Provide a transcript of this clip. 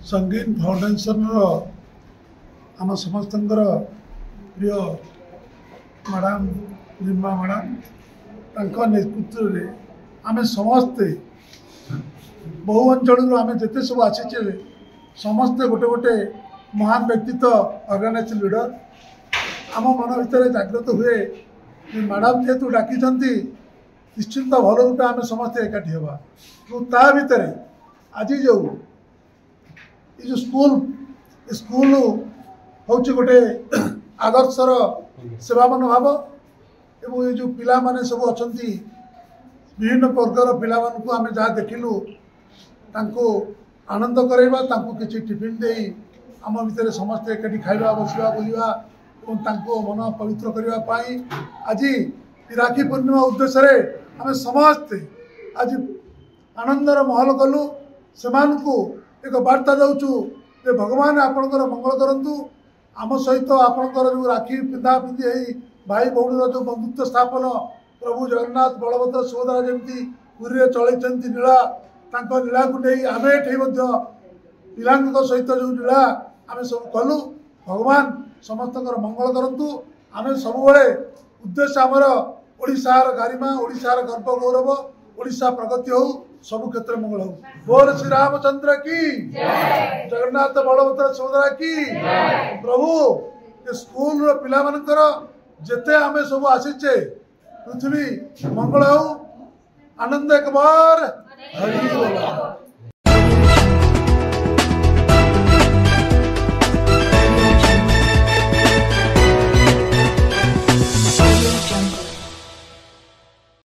संगीन फाउंडेशन आम समस्त प्रिय मैडम निर्मा मैडम नेतृत्व में आम समस्ते बहु अंचल आम जिते सब आसीचे समस्ते गोटे गोटे महान व्यक्तित्व ऑर्गेनाइजेशन लीडर आम मन भितर जागृत हुए मैडम जेहेतु डाकी निश्चिंत भल रूपे आम समस्ते एकाठी हवा ता भितर आज जो स्कूल स्कूल हूँ गोटे आदर्शर सेवा मनोभाव एवं ये जो पिला माने सब अच्छा विभिन्न वर्गर पिला मानू आम जहाँ देखिलु आनंद करवा किसी टिफिन दे आम भितर समस्ते एकाठी खाइबा बसवा बुलवा मन पवित्र करने आज राखी पूर्णिमा उद्देश्य आम समस्ते आज आनंदर महल कलु से एक वार्ता दौचु जे भगवान आपणकर मंगल करंतु आम सहित आपणकर जो राखी पिंधा पिंधि भाई भौणी जो बंधुत्व स्थापन प्रभु जगन्नाथ बलभद्र सुभद्रा जमी पुरी चलती लीला लीला को नहीं आम ये पिला सहित जो लीला आम सब कलु भगवान समस्त मंगल करंतु आम सब उद्देश्य आमर ओडिशार गारिमा ओडिशार गर्व गौरव ओडिशा प्रगति हो सब क्षेत्र मंगल हो। बोल श्री रामचंद्र की जगन्नाथ बलभद्र सुभद्रा की प्रभु ये स्कूल पिला मानकर जेते आमे सब आसीचे पृथ्वी मंगल हो आनंद एक बार हरि बोला।